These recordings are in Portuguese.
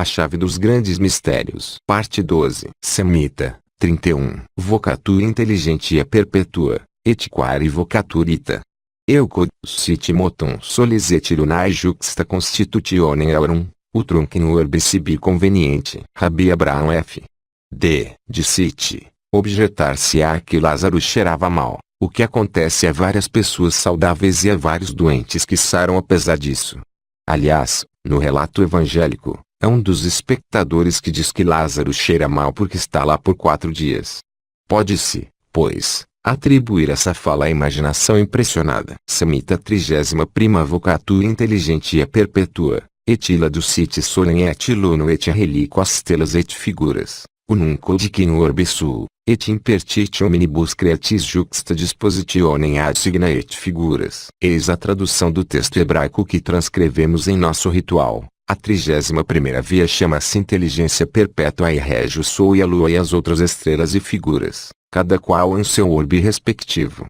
A chave dos grandes mistérios. Parte 12. Semita, 31. Vocatura intelligentia perpetua, et quare vocaturita. Eucod sit motum solis et lunae juxta constitutionem aurum, utrunquem urbe sibi conveniente. Rabi Abraham F. D. Dicite, objetar-se-á que Lázaro cheirava mal, o que acontece a várias pessoas saudáveis e a vários doentes que saram apesar disso. Aliás, no relato evangélico, é um dos espectadores que diz que Lázaro cheira mal porque está lá por 4 dias. Pode-se, pois, atribuir essa fala à imaginação impressionada. Semita 31ª vocatura intelligentia perpetua, et illa ducit solem et luno et reliquas telas et figuras, unum dicin urbe suo, et impertit omnibus creatis juxta dispositionem ad signa et figuras. Eis a tradução do texto hebraico que transcrevemos em nosso ritual. A 31ª via chama-se inteligência perpétua e rege o sol e a lua e as outras estrelas e figuras, cada qual em seu orbe respectivo.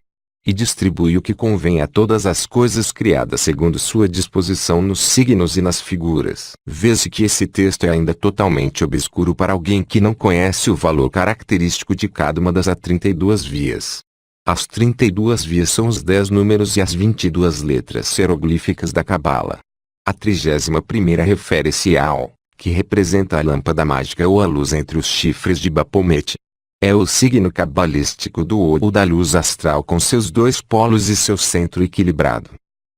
E distribui o que convém a todas as coisas criadas segundo sua disposição nos signos e nas figuras. Vê-se que esse texto é ainda totalmente obscuro para alguém que não conhece o valor característico de cada uma das 32 vias. As 32 vias são os 10 números e as 22 letras hieroglíficas da Cabala. A 31ª refere-se ao, que representa a lâmpada mágica ou a luz entre os chifres de Baphomet. É o signo cabalístico do ou da luz astral com seus 2 polos e seu centro equilibrado.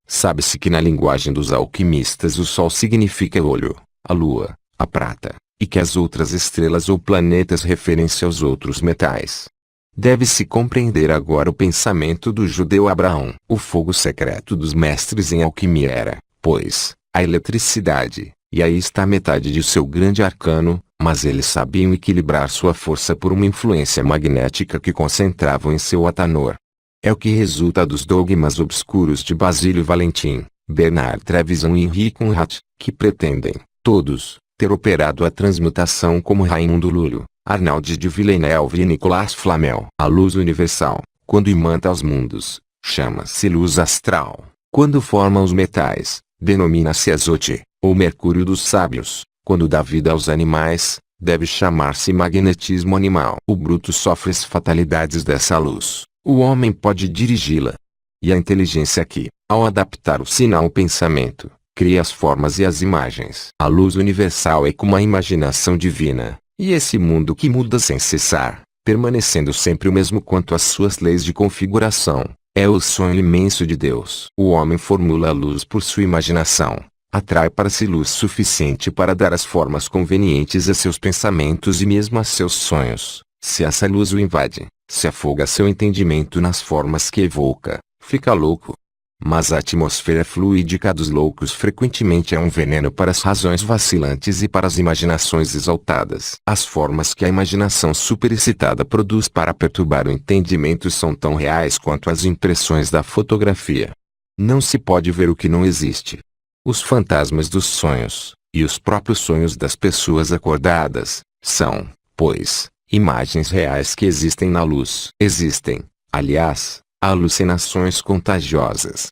Sabe-se que na linguagem dos alquimistas o Sol significa olho, a Lua, a prata, e que as outras estrelas ou planetas referem-se aos outros metais. Deve-se compreender agora o pensamento do judeu Abraão. O fogo secreto dos mestres em alquimia era, pois, a eletricidade, e aí está metade de seu grande arcano, mas eles sabiam equilibrar sua força por uma influência magnética que concentravam em seu atanor. É o que resulta dos dogmas obscuros de Basílio Valentim, Bernard Trevisan e Henri Conrad, que pretendem, todos, ter operado a transmutação como Raimundo Lully, Arnaud de Villeneuve e Nicolas Flamel. A luz universal, quando imanta os mundos, chama-se luz astral. Quando forma os metais, denomina-se azote, ou mercúrio dos sábios. Quando dá vida aos animais, deve chamar-se magnetismo animal. O bruto sofre as fatalidades dessa luz. O homem pode dirigi-la. E a inteligência que, ao adaptar o sinal ao pensamento, cria as formas e as imagens. A luz universal é como a imaginação divina, e esse mundo que muda sem cessar, permanecendo sempre o mesmo quanto às suas leis de configuração, é o sonho imenso de Deus. O homem formula a luz por sua imaginação. Atrai para si luz suficiente para dar as formas convenientes a seus pensamentos e mesmo a seus sonhos. Se essa luz o invade, se afoga seu entendimento nas formas que evoca, fica louco. Mas a atmosfera fluídica dos loucos frequentemente é um veneno para as razões vacilantes e para as imaginações exaltadas. As formas que a imaginação superexcitada produz para perturbar o entendimento são tão reais quanto as impressões da fotografia. Não se pode ver o que não existe. Os fantasmas dos sonhos, e os próprios sonhos das pessoas acordadas, são, pois, imagens reais que existem na luz. Existem, aliás, alucinações contagiosas.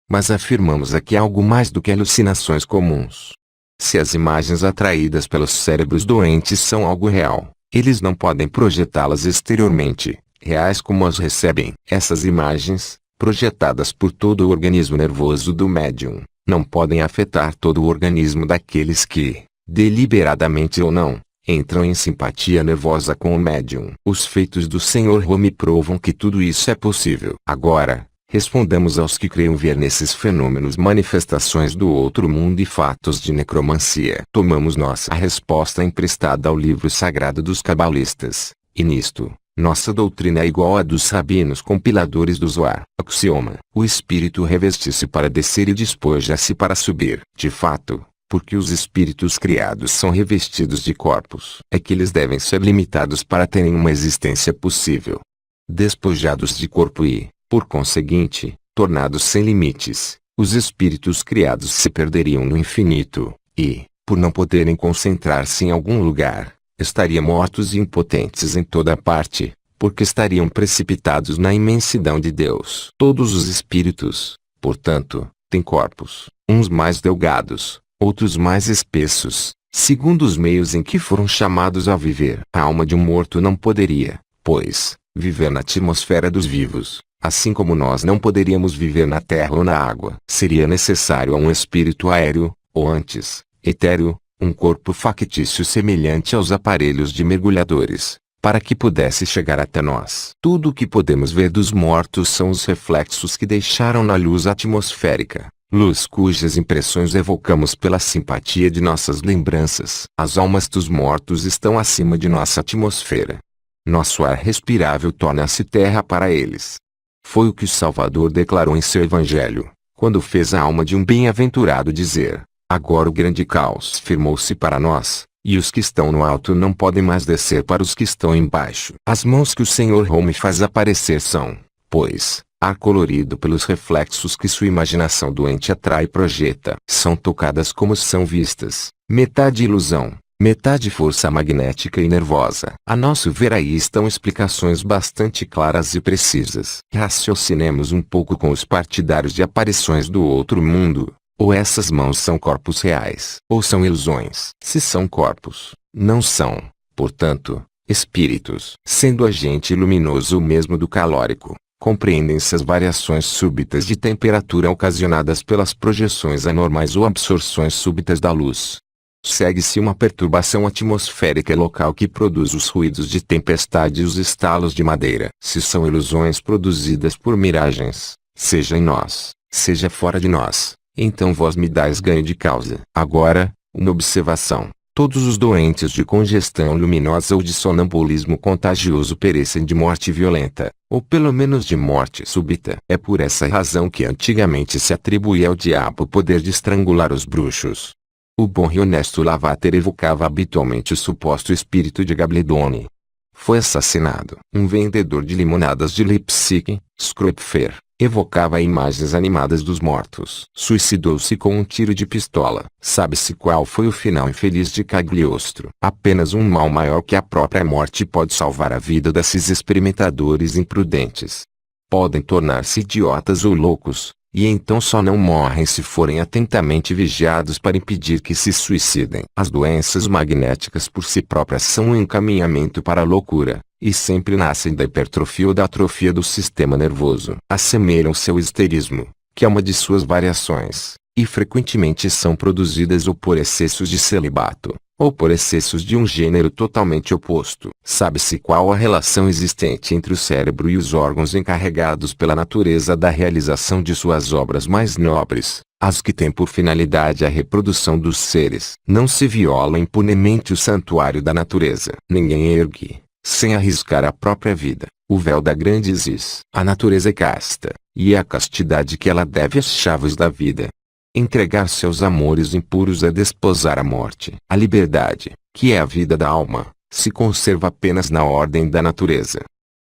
Mas afirmamos aqui algo mais do que alucinações comuns. Se as imagens atraídas pelos cérebros doentes são algo real, eles não podem projetá-las exteriormente, reais como as recebem. Essas imagens, projetadas por todo o organismo nervoso do médium, não podem afetar todo o organismo daqueles que, deliberadamente ou não, entram em simpatia nervosa com o médium. Os feitos do Sr. Rome provam que tudo isso é possível. Agora, respondamos aos que creiam ver nesses fenômenos manifestações do outro mundo e fatos de necromancia. Tomamos nossa resposta emprestada ao livro sagrado dos cabalistas, e nisto, nossa doutrina é igual à dos rabinos compiladores do Zohar. Axioma: o espírito reveste-se para descer e despoja-se para subir. De fato, porque os espíritos criados são revestidos de corpos, é que eles devem ser limitados para terem uma existência possível. Despojados de corpo e, por conseguinte, tornados sem limites, os espíritos criados se perderiam no infinito, e, por não poderem concentrar-se em algum lugar, estariam mortos e impotentes em toda parte, porque estariam precipitados na imensidão de Deus. Todos os espíritos, portanto, têm corpos, uns mais delgados, outros mais espessos, segundo os meios em que foram chamados a viver. A alma de um morto não poderia, pois, viver na atmosfera dos vivos, assim como nós não poderíamos viver na terra ou na água. Seria necessário a um espírito aéreo, ou antes, etéreo, um corpo factício semelhante aos aparelhos de mergulhadores, para que pudesse chegar até nós. Tudo o que podemos ver dos mortos são os reflexos que deixaram na luz atmosférica, luz cujas impressões evocamos pela simpatia de nossas lembranças. As almas dos mortos estão acima de nossa atmosfera. Nosso ar respirável torna-se terra para eles. Foi o que o Salvador declarou em seu Evangelho, quando fez a alma de um bem-aventurado dizer: agora o grande caos firmou-se para nós, e os que estão no alto não podem mais descer para os que estão embaixo. As mãos que o Senhor Home faz aparecer são, pois, ar colorido pelos reflexos que sua imaginação doente atrai e projeta. São tocadas como são vistas, metade ilusão, metade força magnética e nervosa. A nosso ver aí estão explicações bastante claras e precisas. Raciocinemos um pouco com os partidários de aparições do outro mundo. Ou essas mãos são corpos reais, ou são ilusões. Se são corpos, não são, portanto, espíritos. Sendo agente luminoso o mesmo do calórico, compreendem-se as variações súbitas de temperatura ocasionadas pelas projeções anormais ou absorções súbitas da luz. Segue-se uma perturbação atmosférica local que produz os ruídos de tempestade e os estalos de madeira. Se são ilusões produzidas por miragens, seja em nós, seja fora de nós, então vós me dais ganho de causa. Agora, uma observação: todos os doentes de congestão luminosa ou de sonambulismo contagioso perecem de morte violenta, ou pelo menos de morte súbita. É por essa razão que antigamente se atribuía ao diabo o poder de estrangular os bruxos. O bom e honesto Lavater evocava habitualmente o suposto espírito de Gabledone. Foi assassinado. Um vendedor de limonadas de Leipzig, Schröpfer, evocava imagens animadas dos mortos. Suicidou-se com um tiro de pistola. Sabe-se qual foi o final infeliz de Cagliostro. Apenas um mal maior que a própria morte pode salvar a vida desses experimentadores imprudentes. Podem tornar-se idiotas ou loucos, e então só não morrem se forem atentamente vigiados para impedir que se suicidem. As doenças magnéticas por si próprias são um encaminhamento para a loucura, e sempre nascem da hipertrofia ou da atrofia do sistema nervoso. Assemelham-se ao histerismo, que é uma de suas variações, e frequentemente são produzidas ou por excessos de celibato, ou por excessos de um gênero totalmente oposto. Sabe-se qual a relação existente entre o cérebro e os órgãos encarregados pela natureza da realização de suas obras mais nobres, as que têm por finalidade a reprodução dos seres. Não se viola impunemente o santuário da natureza. Ninguém ergue, sem arriscar a própria vida, o véu da grande Isis. A natureza é casta, e é a castidade que ela deve às chaves da vida. Entregar-se aos amores impuros é desposar a morte. A liberdade, que é a vida da alma, se conserva apenas na ordem da natureza.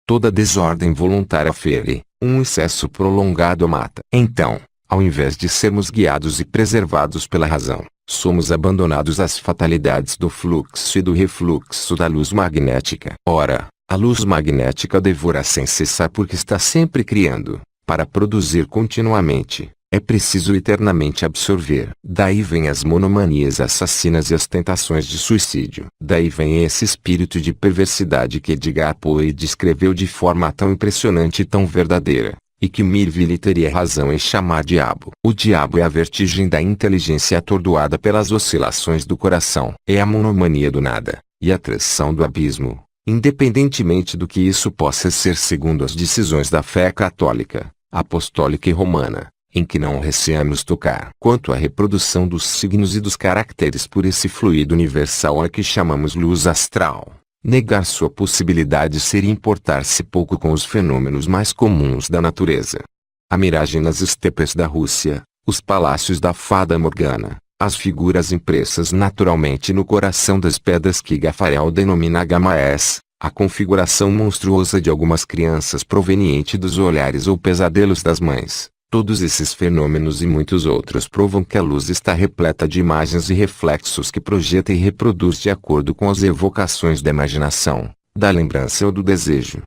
Toda desordem voluntária fere, um excesso prolongado mata. Então, ao invés de sermos guiados e preservados pela razão, somos abandonados às fatalidades do fluxo e do refluxo da luz magnética. Ora, a luz magnética devora sem cessar porque está sempre criando, para produzir continuamente. É preciso eternamente absorver. Daí vem as monomanias assassinas e as tentações de suicídio. Daí vem esse espírito de perversidade que Edgar Poe descreveu de forma tão impressionante e tão verdadeira, e que Melville teria razão em chamar diabo. O diabo é a vertigem da inteligência atordoada pelas oscilações do coração. É a monomania do nada, e a atração do abismo, independentemente do que isso possa ser segundo as decisões da fé católica, apostólica e romana, em que não receamos tocar. Quanto à reprodução dos signos e dos caracteres por esse fluido universal a que chamamos luz astral, negar sua possibilidade seria importar-se pouco com os fenômenos mais comuns da natureza. A miragem nas estepes da Rússia, os palácios da fada Morgana, as figuras impressas naturalmente no coração das pedras que Gafarel denomina Gamães, a configuração monstruosa de algumas crianças proveniente dos olhares ou pesadelos das mães. Todos esses fenômenos e muitos outros provam que a luz está repleta de imagens e reflexos que projeta e reproduz de acordo com as evocações da imaginação, da lembrança ou do desejo.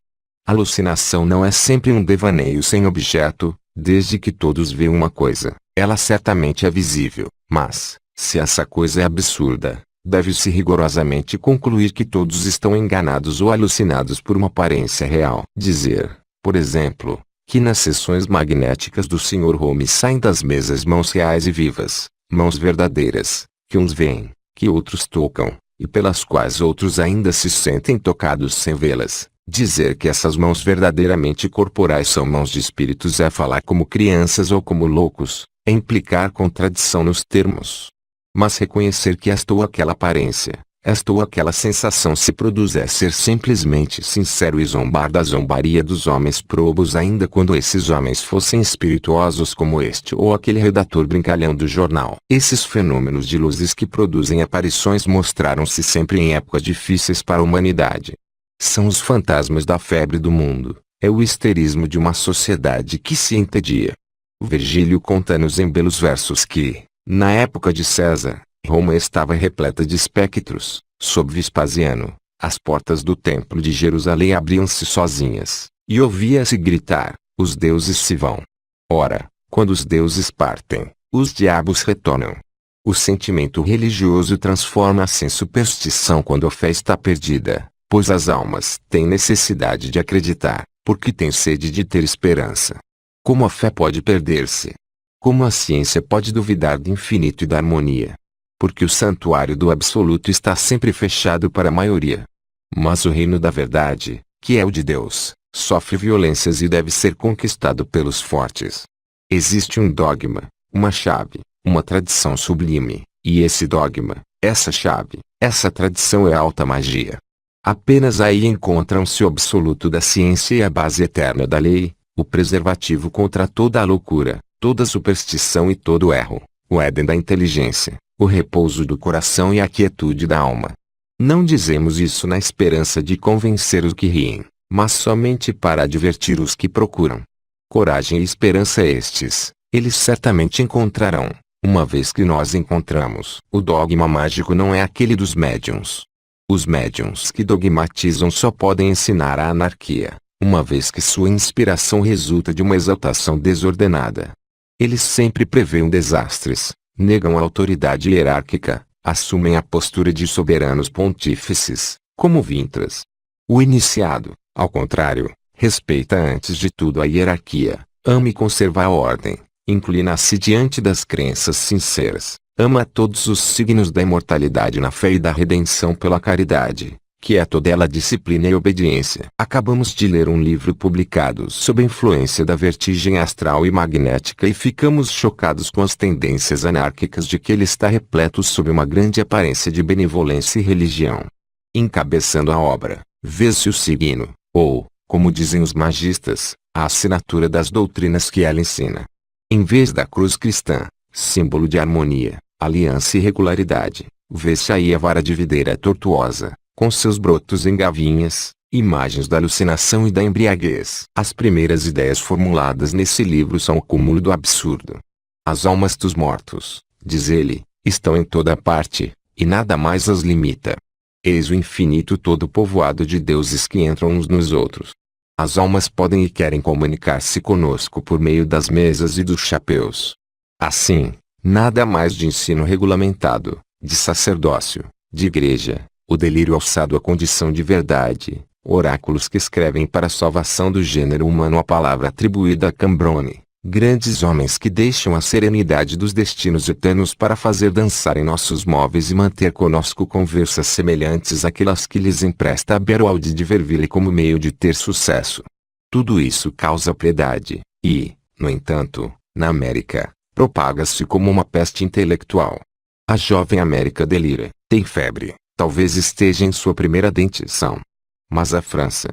A alucinação não é sempre um devaneio sem objeto, desde que todos veem uma coisa, ela certamente é visível, mas, se essa coisa é absurda, deve-se rigorosamente concluir que todos estão enganados ou alucinados por uma aparência real. Dizer, por exemplo, que nas sessões magnéticas do Sr. Holmes saem das mesas mãos reais e vivas, mãos verdadeiras, que uns veem, que outros tocam, e pelas quais outros ainda se sentem tocados sem vê-las. Dizer que essas mãos verdadeiramente corporais são mãos de espíritos é falar como crianças ou como loucos, é implicar contradição nos termos. Mas reconhecer que esta ou aquela aparência, esta ou aquela sensação se produz é ser simplesmente sincero e zombar da zombaria dos homens probos, ainda quando esses homens fossem espirituosos como este ou aquele redator brincalhão do jornal. Esses fenômenos de luzes que produzem aparições mostraram-se sempre em épocas difíceis para a humanidade. São os fantasmas da febre do mundo, é o histerismo de uma sociedade que se entedia. Virgílio conta-nos em belos versos que, na época de César, Roma estava repleta de espectros. Sob Vespasiano, as portas do templo de Jerusalém abriam-se sozinhas, e ouvia-se gritar: os deuses se vão. Ora, quando os deuses partem, os diabos retornam. O sentimento religioso transforma-se em superstição quando a fé está perdida, pois as almas têm necessidade de acreditar, porque têm sede de ter esperança. Como a fé pode perder-se? Como a ciência pode duvidar do infinito e da harmonia? Porque o santuário do absoluto está sempre fechado para a maioria. Mas o reino da verdade, que é o de Deus, sofre violências e deve ser conquistado pelos fortes. Existe um dogma, uma chave, uma tradição sublime, e esse dogma, essa chave, essa tradição é alta magia. Apenas aí encontram-se o absoluto da ciência e a base eterna da lei, o preservativo contra toda a loucura, toda superstição e todo erro, o Éden da inteligência, o repouso do coração e a quietude da alma. Não dizemos isso na esperança de convencer os que riem, mas somente para advertir os que procuram. Coragem e esperança estes, eles certamente encontrarão, uma vez que nós encontramos. O dogma mágico não é aquele dos médiuns. Os médiuns que dogmatizam só podem ensinar a anarquia, uma vez que sua inspiração resulta de uma exaltação desordenada. Eles sempre preveem desastres, negam a autoridade hierárquica, assumem a postura de soberanos pontífices, como Vintras. O iniciado, ao contrário, respeita antes de tudo a hierarquia, ama e conserva a ordem, inclina-se diante das crenças sinceras, ama todos os signos da imortalidade na fé e da redenção pela caridade, que é toda ela disciplina e obediência. Acabamos de ler um livro publicado sob a influência da vertigem astral e magnética e ficamos chocados com as tendências anárquicas de que ele está repleto sob uma grande aparência de benevolência e religião. Encabeçando a obra, vê-se o signo, ou, como dizem os magistas, a assinatura das doutrinas que ela ensina. Em vez da cruz cristã, símbolo de harmonia, aliança e regularidade, vê-se aí a vara de videira tortuosa, com seus brotos em gavinhas, imagens da alucinação e da embriaguez. As primeiras ideias formuladas nesse livro são o cúmulo do absurdo. As almas dos mortos, diz ele, estão em toda parte, e nada mais as limita. Eis o infinito todo povoado de deuses que entram uns nos outros. As almas podem e querem comunicar-se conosco por meio das mesas e dos chapéus. Assim, nada mais de ensino regulamentado, de sacerdócio, de igreja, o delírio alçado à condição de verdade, oráculos que escrevem para a salvação do gênero humano a palavra atribuída a Cambronne, grandes homens que deixam a serenidade dos destinos eternos para fazer dançar em nossos móveis e manter conosco conversas semelhantes àquelas que lhes empresta a Berwald de Verville como meio de ter sucesso. Tudo isso causa piedade, e, no entanto, na América, propaga-se como uma peste intelectual. A jovem América delira, tem febre. Talvez esteja em sua primeira dentição. Mas a França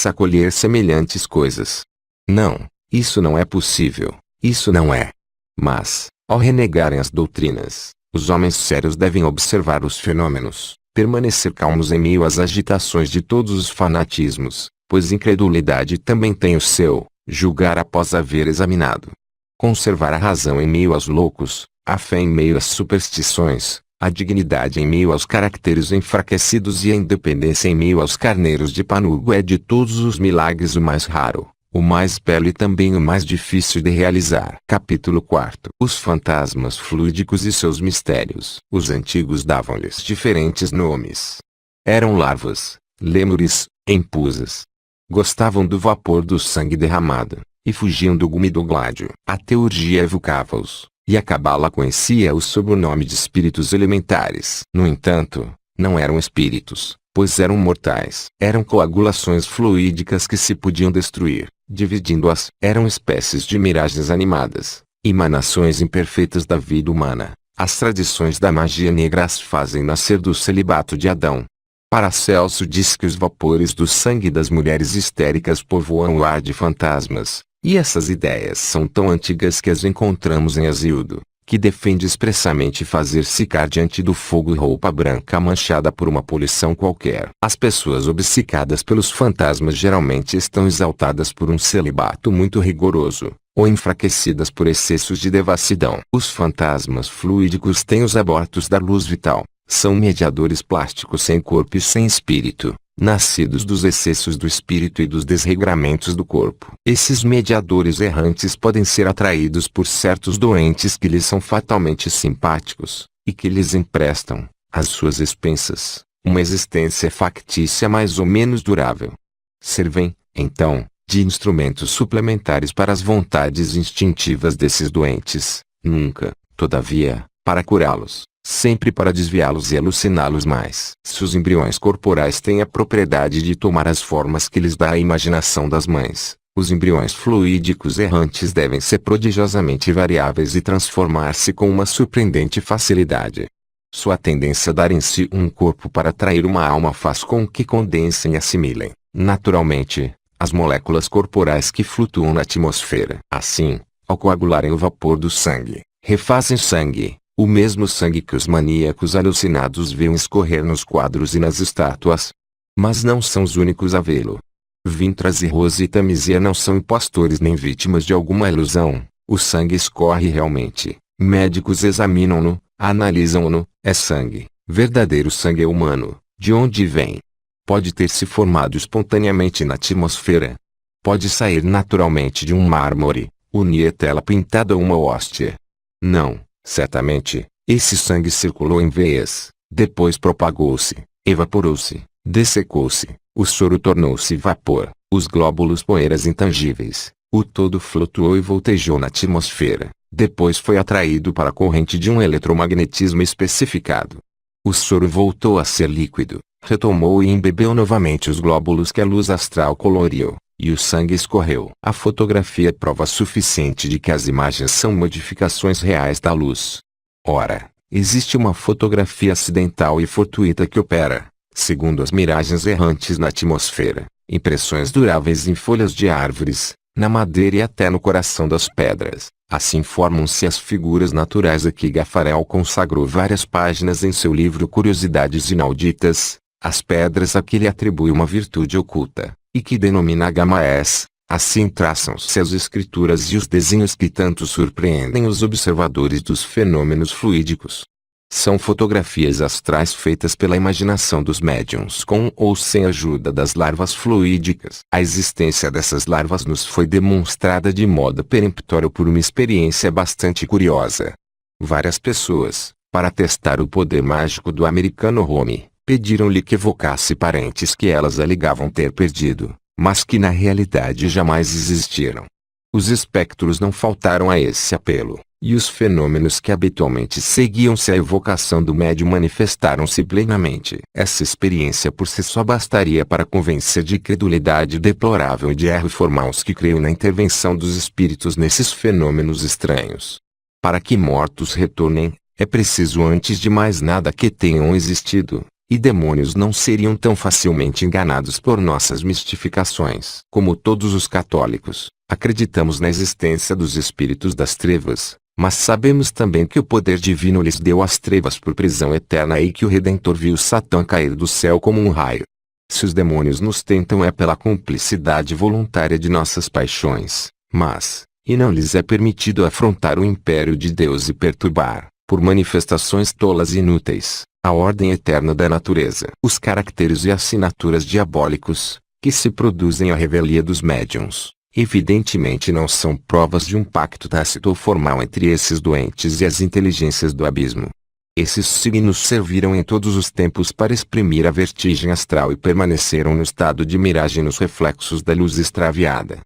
acolher semelhantes coisas. Não, isso não é possível, isso não é. Mas, ao renegarem as doutrinas, os homens sérios devem observar os fenômenos, permanecer calmos em meio às agitações de todos os fanatismos, pois incredulidade também tem o seu, julgar após haver examinado. Conservar a razão em meio aos loucos, a fé em meio às superstições, a dignidade em meio aos caracteres enfraquecidos e a independência em meio aos carneiros de Panugo é de todos os milagres o mais raro, O mais belo e também o mais difícil de realizar. Capítulo 4. Os fantasmas fluídicos e seus mistérios. Os antigos davam-lhes diferentes nomes. Eram larvas, lêmures, empusas. Gostavam do vapor do sangue derramado, e fugiam do gume do gládio. A teurgia evocava-os, e a cabala conhecia-os sob o nome de espíritos elementares. No entanto, não eram espíritos, pois eram mortais. Eram coagulações fluídicas que se podiam destruir, dividindo-as. Eram espécies de miragens animadas, emanações imperfeitas da vida humana. As tradições da magia negra as fazem nascer do celibato de Adão. Paracelso diz que os vapores do sangue das mulheres histéricas povoam o ar de fantasmas, e essas ideias são tão antigas que as encontramos em Hesíodo, que defende expressamente fazer secar diante do fogo roupa branca manchada por uma poluição qualquer. As pessoas obcecadas pelos fantasmas geralmente estão exaltadas por um celibato muito rigoroso, ou enfraquecidas por excessos de devassidão. Os fantasmas fluídicos têm os abortos da luz vital. São mediadores plásticos sem corpo e sem espírito, nascidos dos excessos do espírito e dos desregramentos do corpo. Esses mediadores errantes podem ser atraídos por certos doentes que lhes são fatalmente simpáticos, e que lhes emprestam, às suas expensas, uma existência factícia mais ou menos durável. Servem, então, de instrumentos suplementares para as vontades instintivas desses doentes, nunca, todavia, para curá-los. Sempre para desviá-los e aluciná-los mais. Se os embriões corporais têm a propriedade de tomar as formas que lhes dá a imaginação das mães, os embriões fluídicos errantes devem ser prodigiosamente variáveis e transformar-se com uma surpreendente facilidade. Sua tendência a dar em si um corpo para atrair uma alma faz com que condensem e assimilem, naturalmente, as moléculas corporais que flutuam na atmosfera. Assim, ao coagularem o vapor do sangue, refazem sangue. O mesmo sangue que os maníacos alucinados veem escorrer nos quadros e nas estátuas. Mas não são os únicos a vê-lo. Vintras e Rose e Tamisia não são impostores nem vítimas de alguma ilusão. O sangue escorre realmente. Médicos examinam-no, analisam-no. É sangue. Verdadeiro sangue humano. De onde vem? Pode ter se formado espontaneamente na atmosfera. Pode sair naturalmente de um mármore, unietela pintada ou uma hóstia. Não. Certamente, esse sangue circulou em veias, depois propagou-se, evaporou-se, dessecou-se, o soro tornou-se vapor, os glóbulos poeiras intangíveis, o todo flutuou e voltejou na atmosfera, depois foi atraído para a corrente de um eletromagnetismo especificado. O soro voltou a ser líquido, retomou e embebeu novamente os glóbulos que a luz astral coloriu. E o sangue escorreu. A fotografia é prova suficiente de que as imagens são modificações reais da luz. Ora, existe uma fotografia acidental e fortuita que opera, segundo as miragens errantes na atmosfera, impressões duráveis em folhas de árvores, na madeira e até no coração das pedras. Assim formam-se as figuras naturais a que Gafarel consagrou várias páginas em seu livro Curiosidades Inauditas, as pedras a que ele atribui uma virtude oculta, e que denomina Gamães. Assim traçam-se as escrituras e os desenhos que tanto surpreendem os observadores dos fenômenos fluídicos. São fotografias astrais feitas pela imaginação dos médiuns com ou sem a ajuda das larvas fluídicas. A existência dessas larvas nos foi demonstrada de modo peremptório por uma experiência bastante curiosa. Várias pessoas, para testar o poder mágico do americano Home, pediram-lhe que evocasse parentes que elas alegavam ter perdido, mas que na realidade jamais existiram. Os espectros não faltaram a esse apelo, e os fenômenos que habitualmente seguiam-se à evocação do médium manifestaram-se plenamente. Essa experiência por si só bastaria para convencer de credulidade deplorável e de erro formal os que creiam na intervenção dos espíritos nesses fenômenos estranhos. Para que mortos retornem, é preciso antes de mais nada que tenham existido. E demônios não seriam tão facilmente enganados por nossas mistificações. Como todos os católicos, acreditamos na existência dos espíritos das trevas, mas sabemos também que o poder divino lhes deu as trevas por prisão eterna e que o Redentor viu Satã cair do céu como um raio. Se os demônios nos tentam é pela cumplicidade voluntária de nossas paixões, mas, e não lhes é permitido afrontar o império de Deus e perturbar, por manifestações tolas e inúteis, a ordem eterna da natureza. Os caracteres e assinaturas diabólicos, que se produzem à revelia dos médiuns, Evidentemente não são provas de um pacto tácito ou formal entre esses doentes e as inteligências do abismo. Esses signos serviram em todos os tempos para exprimir a vertigem astral e permaneceram no estado de miragem nos reflexos da luz extraviada.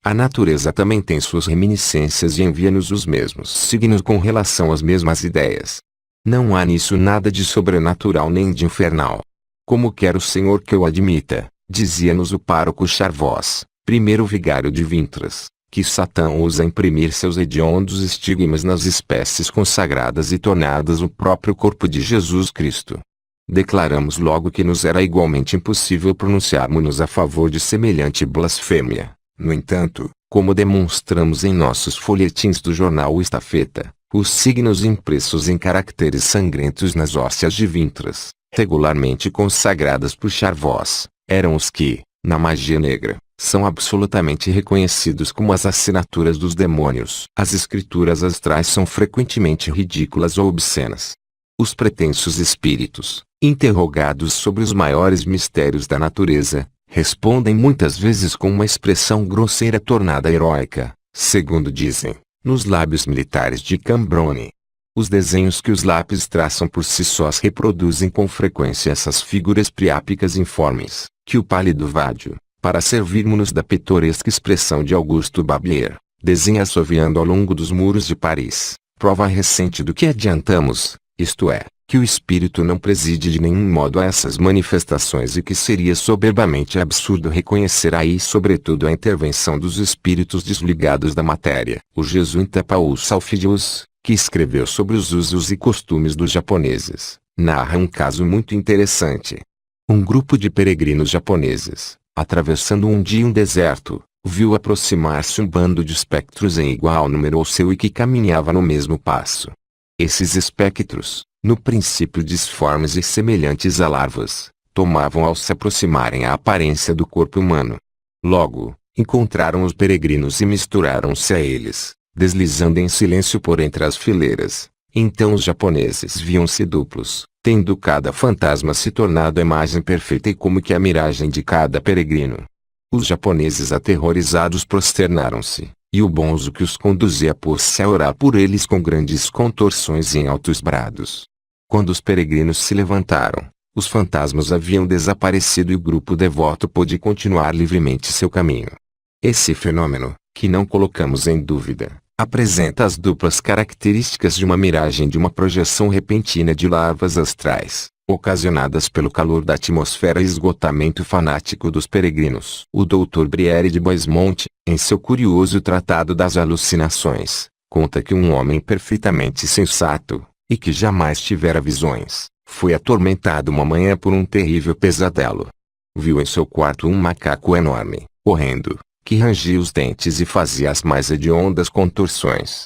A natureza também tem suas reminiscências e envia-nos os mesmos signos com relação às mesmas ideias. Não há nisso nada de sobrenatural nem de infernal. Como quer o Senhor que eu admita, dizia-nos o pároco Charvós, primeiro vigário de Vintras, que Satã ousa imprimir seus hediondos estigmas nas espécies consagradas e tornadas o próprio corpo de Jesus Cristo. Declaramos logo que nos era igualmente impossível pronunciarmos-nos a favor de semelhante blasfêmia. No entanto, como demonstramos em nossos folhetins do jornal O Estafeta, os signos impressos em caracteres sangrentos nas hóstias de Vintras, regularmente consagradas por Charvós, eram os que, na magia negra, são absolutamente reconhecidos como as assinaturas dos demônios. As escrituras astrais são frequentemente ridículas ou obscenas. Os pretensos espíritos, interrogados sobre os maiores mistérios da natureza, respondem muitas vezes com uma expressão grosseira tornada heróica, segundo dizem, nos lábios militares de Cambronne. Os desenhos que os lápis traçam por si sós reproduzem com frequência essas figuras priápicas informes, que o pálido Vádio, para servirmos-nos da pitoresca expressão de Augusto Babier, desenha assoviando ao longo dos muros de Paris, prova recente do que adiantamos, isto é, que o espírito não preside de nenhum modo a essas manifestações e que seria soberbamente absurdo reconhecer aí sobretudo a intervenção dos espíritos desligados da matéria. O jesuíta Paul Salfidius, que escreveu sobre os usos e costumes dos japoneses, narra um caso muito interessante. Um grupo de peregrinos japoneses, atravessando um dia um deserto, viu aproximar-se um bando de espectros em igual número ao seu e que caminhava no mesmo passo. Esses espectros, no princípio disformes e semelhantes a larvas, tomavam ao se aproximarem a aparência do corpo humano. Logo, encontraram os peregrinos e misturaram-se a eles, deslizando em silêncio por entre as fileiras. Então os japoneses viam-se duplos, tendo cada fantasma se tornado a imagem perfeita e como que a miragem de cada peregrino. Os japoneses aterrorizados prosternaram-se, e o bonzo que os conduzia pôs-se a orar por eles com grandes contorções e em altos brados. Quando os peregrinos se levantaram, os fantasmas haviam desaparecido e o grupo devoto pôde continuar livremente seu caminho. Esse fenômeno, que não colocamos em dúvida, apresenta as duplas características de uma miragem de uma projeção repentina de larvas astrais, ocasionadas pelo calor da atmosfera e esgotamento fanático dos peregrinos. O Dr. Briere de Boismont, em seu curioso Tratado das Alucinações, conta que um homem perfeitamente sensato, e que jamais tivera visões, foi atormentado uma manhã por um terrível pesadelo. Viu em seu quarto um macaco enorme, horrendo, que rangia os dentes e fazia as mais hediondas contorções.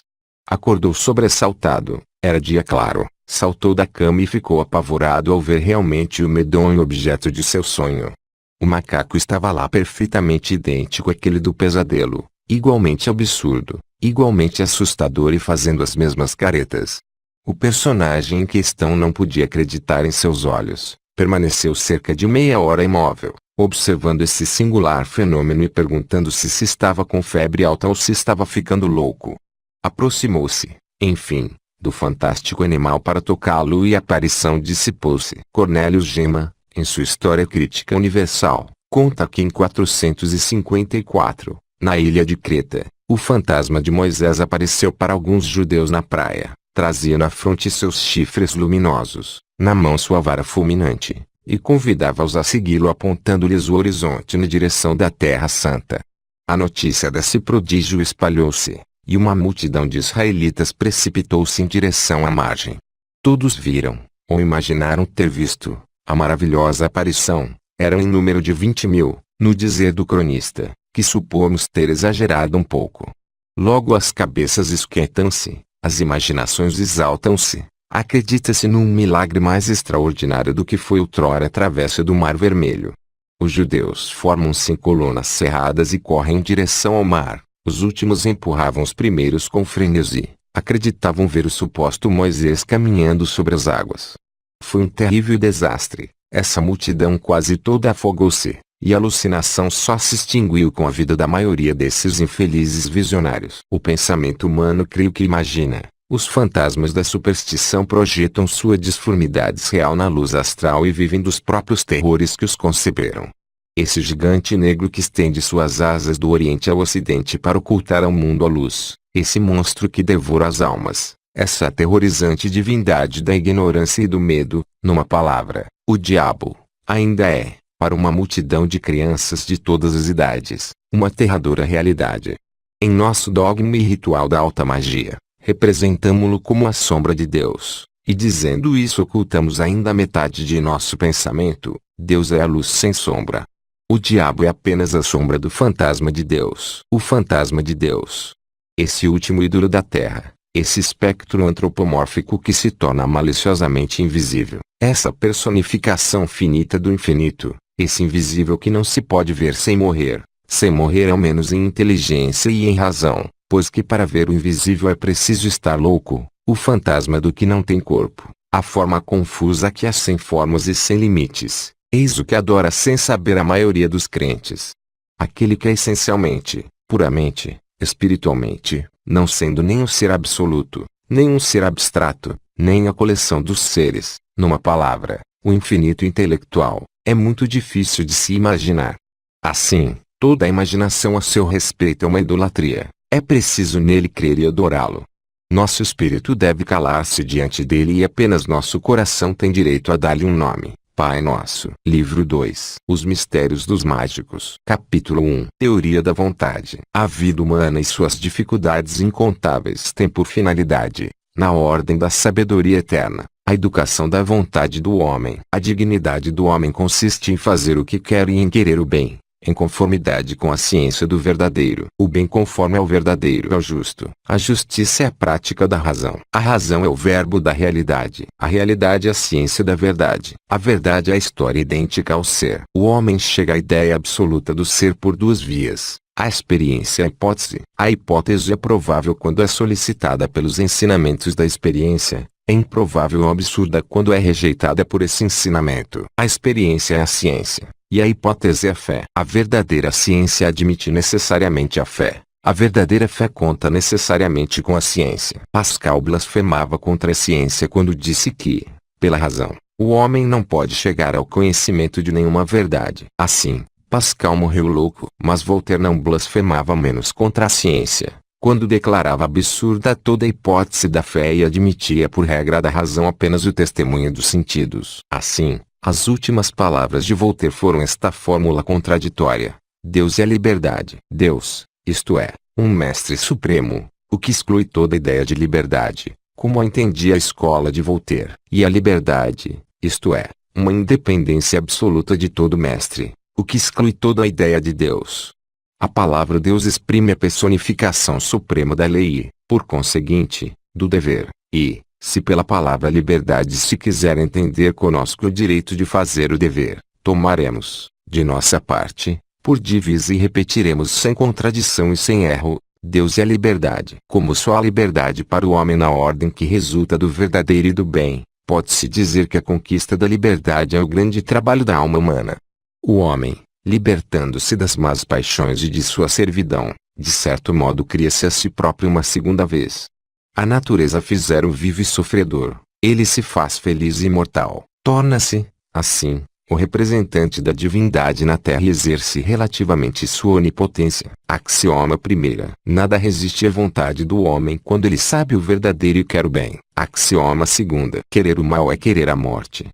Acordou sobressaltado, era dia claro, saltou da cama e ficou apavorado ao ver realmente o medonho objeto de seu sonho. O macaco estava lá perfeitamente idêntico àquele do pesadelo, igualmente absurdo, igualmente assustador e fazendo as mesmas caretas. O personagem em questão não podia acreditar em seus olhos, permaneceu cerca de meia hora imóvel, observando esse singular fenômeno e perguntando-se se estava com febre alta ou se estava ficando louco. Aproximou-se, enfim, do fantástico animal para tocá-lo e a aparição dissipou-se. Cornelius Gema, em sua História Crítica Universal, conta que em 454, na ilha de Creta, o fantasma de Moisés apareceu para alguns judeus na praia, trazia na fronte seus chifres luminosos, na mão sua vara fulminante, e convidava-os a segui-lo apontando-lhes o horizonte na direção da Terra Santa. A notícia desse prodígio espalhou-se, e uma multidão de israelitas precipitou-se em direção à margem. Todos viram, ou imaginaram ter visto, a maravilhosa aparição. Eram em número de 20.000, no dizer do cronista, que supomos ter exagerado um pouco. Logo as cabeças esquentam-se, as imaginações exaltam-se, acredita-se num milagre mais extraordinário do que foi outrora a travessa do Mar Vermelho. Os judeus formam-se em colunas cerradas e correm em direção ao mar. Os últimos empurravam os primeiros com frenesi, acreditavam ver o suposto Moisés caminhando sobre as águas. Foi um terrível desastre, essa multidão quase toda afogou-se, e a alucinação só se extinguiu com a vida da maioria desses infelizes visionários. O pensamento humano cria o que imagina. Os fantasmas da superstição projetam sua disformidade real na luz astral e vivem dos próprios terrores que os conceberam. Esse gigante negro que estende suas asas do Oriente ao Ocidente para ocultar ao mundo a luz, esse monstro que devora as almas, essa aterrorizante divindade da ignorância e do medo, numa palavra, o diabo, ainda é, para uma multidão de crianças de todas as idades, uma aterradora realidade. Em nosso dogma e ritual da alta magia, representamo-lo como a sombra de Deus, e dizendo isso ocultamos ainda a metade de nosso pensamento. Deus é a luz sem sombra. O diabo é apenas a sombra do fantasma de Deus. O fantasma de Deus. Esse último ídolo da terra. Esse espectro antropomórfico que se torna maliciosamente invisível. Essa personificação finita do infinito. Esse invisível que não se pode ver sem morrer. Sem morrer ao menos em inteligência e em razão. Pois que para ver o invisível é preciso estar louco. O fantasma do que não tem corpo. A forma confusa que há sem formas e sem limites. Eis o que adora sem saber a maioria dos crentes. Aquele que é essencialmente, puramente, espiritualmente, não sendo nem um ser absoluto, nem um ser abstrato, nem a coleção dos seres, numa palavra, o infinito intelectual, é muito difícil de se imaginar. Assim, toda a imaginação a seu respeito é uma idolatria. É preciso nele crer e adorá-lo. Nosso espírito deve calar-se diante dele e apenas nosso coração tem direito a dar-lhe um nome. Pai Nosso. Livro 2. Os Mistérios dos Mágicos. Capítulo 1. Teoria da Vontade. A vida humana e suas dificuldades incontáveis têm por finalidade, na ordem da sabedoria eterna, a educação da vontade do homem. A dignidade do homem consiste em fazer o que quer e em querer o bem, em conformidade com a ciência do verdadeiro. O bem conforme ao verdadeiro é o justo. A justiça é a prática da razão. A razão é o verbo da realidade. A realidade é a ciência da verdade. A verdade é a história idêntica ao ser. O homem chega à ideia absoluta do ser por duas vias. A experiência e a hipótese. A hipótese é provável quando é solicitada pelos ensinamentos da experiência. É improvável ou absurda quando é rejeitada por esse ensinamento. A experiência é a ciência. E a hipótese é a fé. A verdadeira ciência admite necessariamente a fé. A verdadeira fé conta necessariamente com a ciência. Pascal blasfemava contra a ciência quando disse que, pela razão, o homem não pode chegar ao conhecimento de nenhuma verdade. Assim, Pascal morreu louco. Mas Voltaire não blasfemava menos contra a ciência, quando declarava absurda toda a hipótese da fé e admitia por regra da razão apenas o testemunho dos sentidos. Assim, as últimas palavras de Voltaire foram esta fórmula contraditória: Deus é a liberdade. Deus, isto é, um mestre supremo, o que exclui toda ideia de liberdade, como a entendia a escola de Voltaire. E a liberdade, isto é, uma independência absoluta de todo mestre, o que exclui toda a ideia de Deus. A palavra Deus exprime a personificação suprema da lei e, por conseguinte, do dever, e, se pela palavra liberdade se quiser entender conosco o direito de fazer o dever, tomaremos, de nossa parte, por divisa e repetiremos sem contradição e sem erro: Deus é a liberdade. Como só há liberdade para o homem na ordem que resulta do verdadeiro e do bem, pode-se dizer que a conquista da liberdade é o grande trabalho da alma humana. O homem, libertando-se das más paixões e de sua servidão, de certo modo cria-se a si próprio uma segunda vez. A natureza fizer-o vivo e sofredor, ele se faz feliz e imortal. Torna-se, assim, o representante da divindade na terra e exerce relativamente sua onipotência. Axioma 1. Nada resiste à vontade do homem quando ele sabe o verdadeiro e quer o bem. Axioma 2. Querer o mal é querer a morte.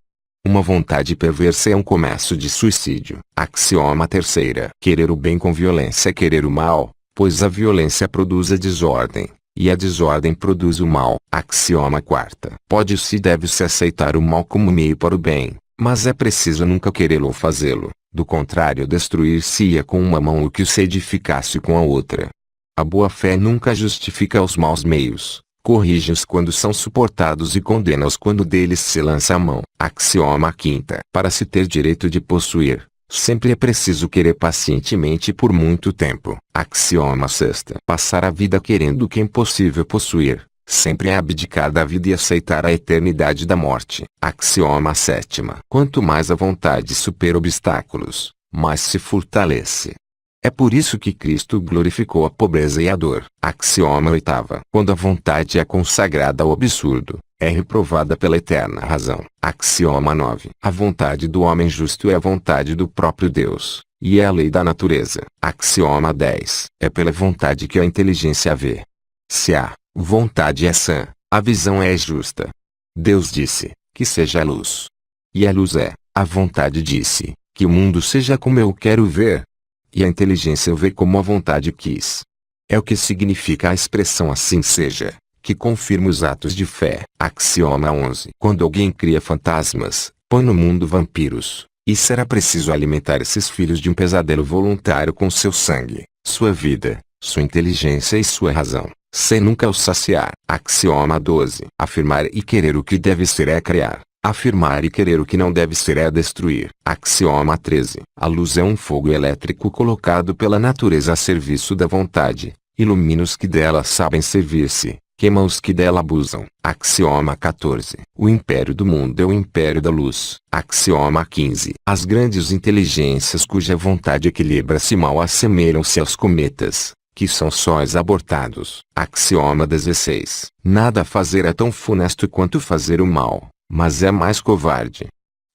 Uma vontade perversa é um comércio de suicídio. Axioma 3. Querer o bem com violência é querer o mal, pois a violência produz a desordem, e a desordem produz o mal. Axioma 4. Pode-se e deve-se aceitar o mal como meio para o bem, mas é preciso nunca querê-lo ou fazê-lo, do contrário destruir-se-ia com uma mão o que se edificasse com a outra. A boa-fé nunca justifica os maus meios, corrige-os quando são suportados e condena-os quando deles se lança a mão. Axioma 5. Para se ter direito de possuir, sempre é preciso querer pacientemente por muito tempo. Axioma 6. Passar a vida querendo o que é impossível possuir, sempre é abdicar da vida e aceitar a eternidade da morte. Axioma 7. Quanto mais a vontade supera obstáculos, mas se fortalece. É por isso que Cristo glorificou a pobreza e a dor. Axioma 8. Quando a vontade é consagrada ao absurdo, é reprovada pela eterna razão. Axioma 9. A vontade do homem justo é a vontade do próprio Deus, e é a lei da natureza. Axioma 10. É pela vontade que a inteligência vê. Se a vontade é sã, a visão é justa. Deus disse, que seja a luz. E a luz é, a vontade disse, que o mundo seja como eu quero ver. E a inteligência vê como a vontade quis. É o que significa a expressão assim seja, que confirma os atos de fé. Axioma 11. Quando alguém cria fantasmas, põe no mundo vampiros, e será preciso alimentar esses filhos de um pesadelo voluntário com seu sangue, sua vida, sua inteligência e sua razão, sem nunca os saciar. Axioma 12. Afirmar e querer o que deve ser é criar. Afirmar e querer o que não deve ser é destruir. Axioma 13. A luz é um fogo elétrico colocado pela natureza a serviço da vontade. Ilumina os que dela sabem servir-se, queima os que dela abusam. Axioma 14. O império do mundo é o império da luz. Axioma 15. As grandes inteligências cuja vontade equilibra-se mal assemelham-se aos cometas, que são sóis abortados. Axioma 16. Nada a fazer é tão funesto quanto fazer o mal, mas é mais covarde.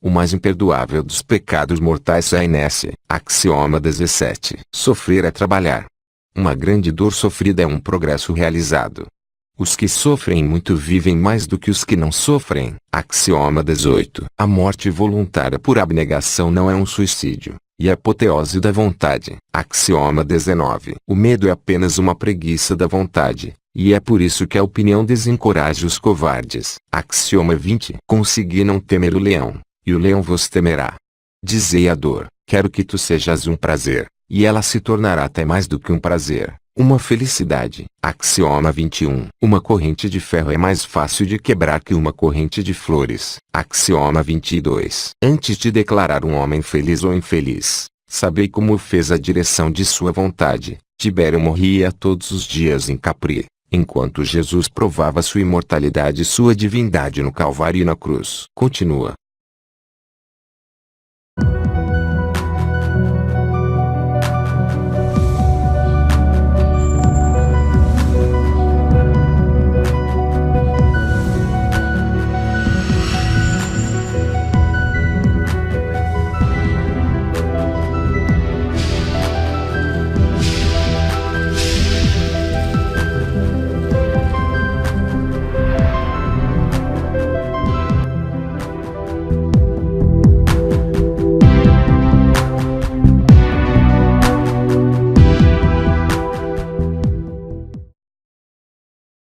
O mais imperdoável dos pecados mortais é a inércia. Axioma 17. Sofrer é trabalhar. Uma grande dor sofrida é um progresso realizado. Os que sofrem muito vivem mais do que os que não sofrem. Axioma 18. A morte voluntária por abnegação não é um suicídio, e a apoteose da vontade. Axioma 19. O medo é apenas uma preguiça da vontade, e é por isso que a opinião desencoraja os covardes. Axioma 20. Consegui não temer o leão, e o leão vos temerá. Dizei à dor, quero que tu sejas um prazer, e ela se tornará até mais do que um prazer, uma felicidade. Axioma 21. Uma corrente de ferro é mais fácil de quebrar que uma corrente de flores. Axioma 22. Antes de declarar um homem feliz ou infeliz, sabei como fez a direção de sua vontade. Tibério morria todos os dias em Capri, enquanto Jesus provava sua imortalidade e sua divindade no Calvário e na cruz. Continua.